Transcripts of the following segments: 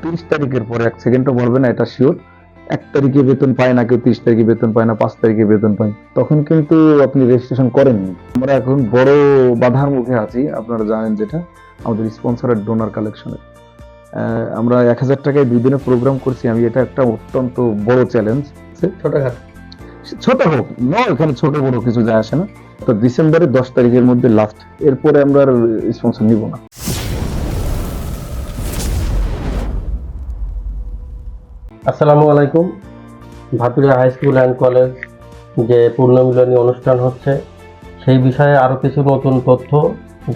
30 তারিখের পরে 1 সেকেন্ডও বলবে না এটা শিওর। 1 তারিখে বেতন পায় না কেউ, 30 তারিখে বেতন পায় না, 5 তারিখে বেতন পায়, তখন কিন্তু আপনি রেজিস্ট্রেশন করেননি। আমরা এখন বড় বাধার মুখে আছি, আপনারা জানেন, যেটা আমাদের স্পন্সরের ডোনার কালেকশনের। আমরা 1000 টাকায় 2 দিনে প্রোগ্রাম করছি। আমি এটা একটা অত্যন্ত বড় চ্যালেঞ্জ। ছোটখাটো ছোট হোক নয়, এখানে ছোট বড় কিছু যায় আসে না। তো ডিসেম্বরের 10 তারিখের মধ্যে লাস্ট, এরপরে আমরা আর স্পন্সর নিব না। আসসালামু আলাইকুম। Bhaturia high school and college যে পূর্ণমিলনী অনুষ্ঠান হচ্ছে, সেই বিষয়ে আরও কিছু নতুন তথ্য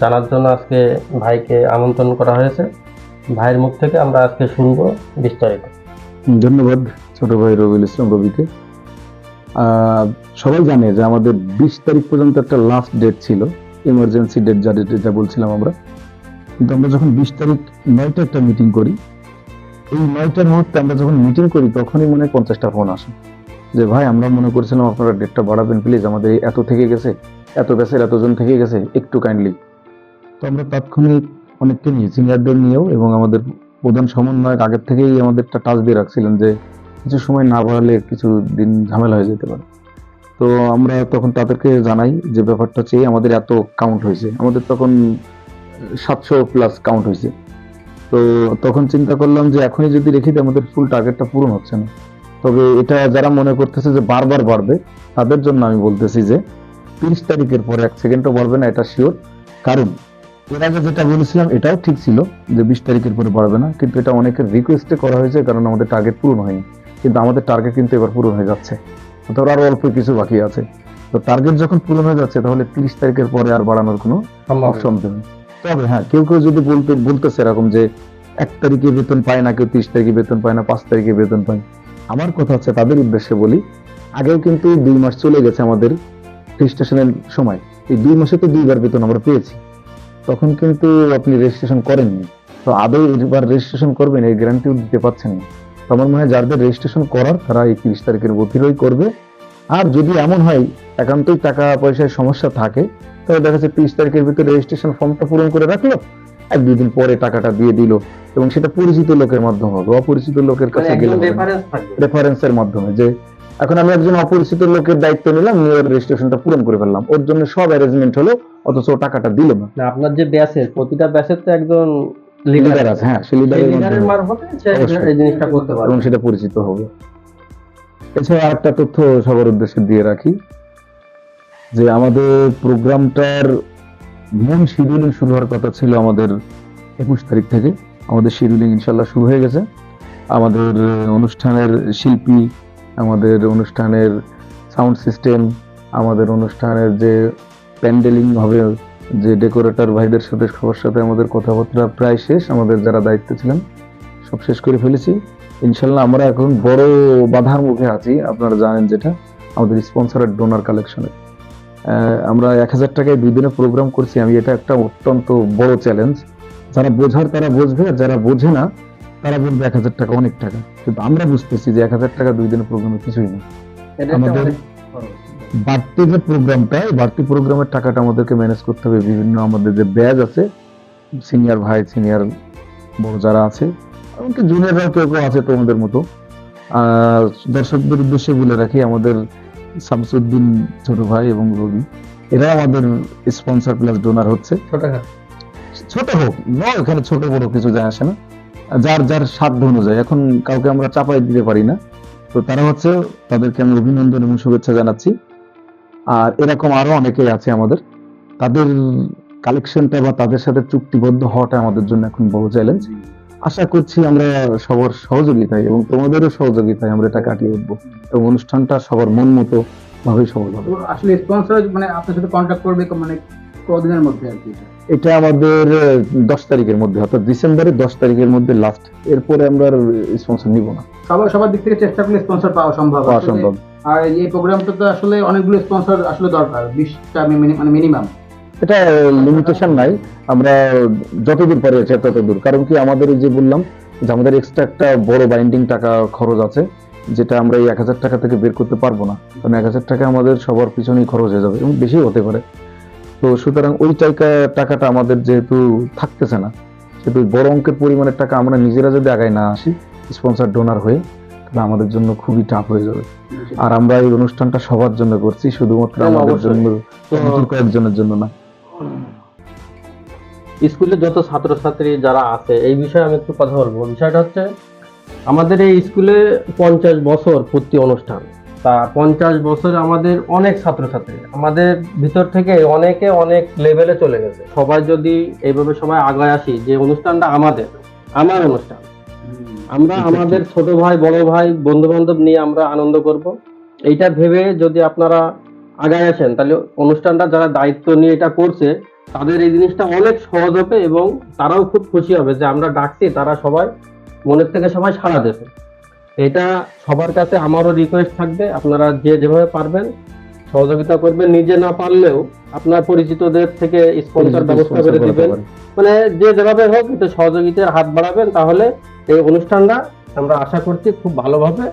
জানার জন্য আজকে ভাইকে আমন্ত্রণ করা হয়েছে। ভাইয়ের মুখ থেকে আমরা আজকে শুনবো বিস্তারিত। ধন্যবাদ ছোট ভাই রবিউল ইসলাম রবিকে। সবাই জানে যে আমাদের 20 তারিখ পর্যন্ত একটা লাস্ট ডেট ছিল, ইমার্জেন্সি ডেট, যেটা বলছিলাম আমরা। কিন্তু আমরা যখন 20 তারিখ 9টা একটা মিটিং করি, এই 9টার মুহূর্তে আমরা যখন মিটিং করি তখনই মনে হয় 50টা ফোন আসে যে ভাই আমরা মনে করছিলাম আপনারা ডেটটা বাড়াবেন, প্লিজ, আমাদের এত থেকে গেছে, এত ব্যাচের এতজন থেকে গেছে, একটু কাইন্ডলি। তো আমরা তাৎক্ষণিক অনেককে নিয়ে, সিনিয়রদের নিয়েও, এবং আমাদের প্রধান সমন্বয়ক আগের থেকেই আমাদেরটা টাচ দিয়ে রাখছিলেন যে কিছু সময় না বাড়ালে কিছু দিন ঝামেলা হয়ে যেতে পারে। তো আমরা তখন তাদেরকে জানাই যে ব্যাপারটা চেয়ে আমাদের এত কাউন্ট হয়েছে, আমাদের তখন 700+ কাউন্ট হয়েছে। তো তখন চিন্তা করলাম যে এখনই যদি রেখে দিই আমাদের ফুল টার্গেটটা পূরণ হচ্ছে না। তবে এটা যারা মনে করতেছে যে বারবার বাড়বে, তাদের জন্য আমি বলতেছি যে 30 তারিখের পরে 1 সেকেন্ডও বাড়বে না, এটা শিওর। কারণ এর আগে যেটা বলেছিলাম এটাও ঠিক ছিল যে 20 তারিখের পরে বাড়বে না, কিন্তু এটা অনেকের রিকোয়েস্টে করা হয়েছে, কারণ আমাদের টার্গেট পূরণ হয়নি। কিন্তু আমাদের টার্গেট কিন্তু এবার পূরণ হয়ে যাচ্ছে, তো আরো অল্প কিছু বাকি আছে। তো টার্গেট যখন পূরণ হয়ে যাচ্ছে তাহলে 30 তারিখের পরে আর বাড়ানোর কোনো অপশন দেবে। তবে হ্যাঁ, কেউ কেউ যদি বলতেছে এরকম যে 1 তারিখে বেতন পায় না কেউ, 30 তারিখে বেতন পায় না, 5 তারিখে বেতন পায়, আমার কথা হচ্ছে তাদের উদ্দেশ্যে বলি, আগেও কিন্তু 2 মাস চলে গেছে আমাদের রেজিস্ট্রেশনের সময়। এই 2 মাসে তো 2বার বেতন আমরা পেয়েছি, তখন কিন্তু আপনি রেজিস্ট্রেশন করেননি। তো আদৌ এবার রেজিস্ট্রেশন করবেন এই গ্যারান্টিও দিতে পারছেন না। তো আমার মনে হয় যাদের রেজিস্ট্রেশন করার তারা এই 30 তারিখের অতিরই করবে। আর যদি এমন হয় একান্তই টাকা পয়সায় সমস্যা থাকে, তাহলে দেখা যাচ্ছে 30 তারিখের ভিতরে রেজিস্ট্রেশন ফর্মটা পূরণ করে রাখলো, 1-2 দিন পরে টাকাটা দিয়ে দিল, এবং সেটা পরিচিত লোকের মাধ্যমে হবে, অপরিচিত লোকের কাছে গেলে রেফারেন্সের মাধ্যমে। যে এখন আমি একজন অপরিচিত লোকের দায়িত্ব নিলাম, নিয়ে রেজিস্ট্রেশনটা পূরণ করে ফেললাম, ওর জন্য সব অ্যারেঞ্জমেন্ট হলো, অথচ ও টাকাটা দিল না। আপনার যে ব্যাচের প্রতিটা ব্যাচের তো একজন লিডার আছে, হ্যাঁ, সেই লিডারের মারফতে এই জিনিসটা করতে পারবে এবং সেটা পরিচিত হবে। এছাড়া আরেকটা তথ্য সবার উদ্দেশ্যে দিয়ে রাখি যে আমাদের প্রোগ্রামটার মূল শিডিউলিং শুরু হওয়ার কথা ছিল আমাদের 21 তারিখ থেকে। আমাদের শিডিউলিং ইনশাল্লাহ শুরু হয়ে গেছে। আমাদের অনুষ্ঠানের শিল্পী, আমাদের অনুষ্ঠানের সাউন্ড সিস্টেম, আমাদের অনুষ্ঠানের যে প্যান্ডেলিং হবে, যে ডেকোরেটর ভাইদের সাথে সবার সাথে আমাদের কথাবার্তা প্রায় শেষ। আমাদের যারা দায়িত্ব ছিলেন সব শেষ করে ফেলেছি ইনশাল্লাহ। আমরা এখন বড় বাধার মুখে আছি, আপনারা জানেন, যেটা আমাদের স্পন্সরের ডোনার কালেকশনের। আমরা 1000 টাকায় 2 দিনে প্রোগ্রাম করছি। আমি এটা একটা অত্যন্ত বড় চ্যালেঞ্জ। যারা বোঝার তারা বুঝবে, আর যারা বোঝে না তারা বলবে 1000 টাকা অনেক টাকা। কিন্তু আমরা বুঝতেছি যে 1000 টাকা 2 দিনে প্রোগ্রামে কিছুই না। আমাদের বাড়তি যে প্রোগ্রামটা, বাড়তি প্রোগ্রামের টাকাটা আমাদেরকে ম্যানেজ করতে হবে। বিভিন্ন আমাদের যে ব্যাচ আছে, সিনিয়র ভাই, সিনিয়র বড় যারা আছে, এমনকি জুনিয়ররাও কেউ কেউ আছে তোমাদের মতো। দর্শকদের উদ্দেশ্যে বলে রাখি, আমাদের শামসুদ্দিন ছোট ভাই এবং রবি, এরা আমাদের স্পন্সর প্লাস ডোনার হচ্ছে। ছোট হোক নয়, এখানে ছোট বড় কিছু যায় আসে না, যার যার সাধ্য অনুযায়ী। এখন কাউকে আমরা চাপাই দিতে পারি না। তো তারা হচ্ছে, তাদেরকে আমি অভিনন্দন এবং শুভেচ্ছা জানাচ্ছি। আর এরকম আরো অনেকেই আছে আমাদের, তাদের কালেকশনটা বা তাদের সাথে চুক্তিবদ্ধ হওয়াটা আমাদের জন্য এখন বড় চ্যালেঞ্জ। আশা করছি আমরা সবার সহযোগিতায় এবং তোমাদেরও সহযোগিতায় আমরা এটা কাটিয়ে উঠবো, এবং অনুষ্ঠানটা সবার মন মতো ভাবেই সফল হবে। আসলে স্পন্সর মানে আপনার সাথে কন্ট্যাক্ট করবে মানে কতদিনের মধ্যে আর কি? এটা আমাদের 10 তারিখের মধ্যে, অর্থাৎ ডিসেম্বরের 10 তারিখের মধ্যে লাস্ট, এরপরে আমরা স্পন্সর নিব না। সবার দিক থেকে চেষ্টা করলে স্পন্সর পাওয়া সম্ভব। আর এই প্রোগ্রামটা তো আসলে অনেকগুলো স্পন্সর আসলে দরকার, 20টা মানে মিনিমাম। এটা লিমিটেশন নাই, আমরা যতদূর পারি ততদূর। কারণ কি, আমাদের এই যে বললাম যে আমাদের এক্সট্রা একটা বড় বাইন্ডিং টাকা খরচ আছে, যেটা আমরা এই 1000 টাকা থেকে বের করতে পারবো না। কারণ 1000 টাকা আমাদের সবার পিছনেই খরচ হয়ে যাবে, এবং বেশি হতে পারে। তো সুতরাং ওই টাকাটা আমাদের যেহেতু থাকতেছে না, সেহেতু বড় অঙ্কের পরিমাণের টাকা আমরা নিজেরা যদি আগায় না আসি স্পন্সর ডোনার হয়ে, তাহলে আমাদের জন্য খুবই টাফ হয়ে যাবে। আর আমরা এই অনুষ্ঠানটা সবার জন্য করছি, শুধুমাত্র হ্যাঁ, আমাদের অবশ্যই। জন্য, তো কয়েকজনের জন্য না। স্কুলে যত ছাত্রছাত্রী যারা আছে এই বিষয়ে আমি একটু কথা বলবো। বিষয়টা হচ্ছে আমাদের এই স্কুলে 50 বছর পূর্তি অনুষ্ঠান। তা 50 বছরে আমাদের অনেক ছাত্রছাত্রী, আমাদের ভিতর থেকে অনেকে অনেক লেভেলে চলে গেছে। সবাই যদি এইভাবে সবাই আগায় আসি যে অনুষ্ঠানটা আমার অনুষ্ঠান, আমরা আমাদের ছোট ভাই বড় ভাই বন্ধু বান্ধব নিয়ে আমরা আনন্দ করব, এইটা ভেবে যদি আপনারা আগায় আসেন, তাহলে অনুষ্ঠানটা যারা দায়িত্ব নিয়ে এটা করছে তাদের এই জিনিসটা অনেক সহজ হবে এবং তারাও খুব খুশি হবে যে আমরা ডাকছি, তারা সবাই মনের থেকে সবাই সাড়া দেবে। এটা সবার কাছে আমারও রিকোয়েস্ট থাকবে, আপনারা যে যেভাবে পারবেন সহযোগিতা করবেন, নিজে না পারলেও আপনার পরিচিতদের থেকে স্পন্সর ব্যবস্থা করে দিবেন, মানে যে যেভাবে হোক একটু সহযোগিতার হাত বাড়াবেন, তাহলে এই অনুষ্ঠানটা আমরা আশা করছি খুব ভালোভাবে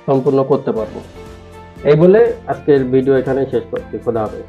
সম্পূর্ণ করতে পারবো। এই বলে আজকের ভিডিও এখানে শেষ করছি। খোদা হাফেজ।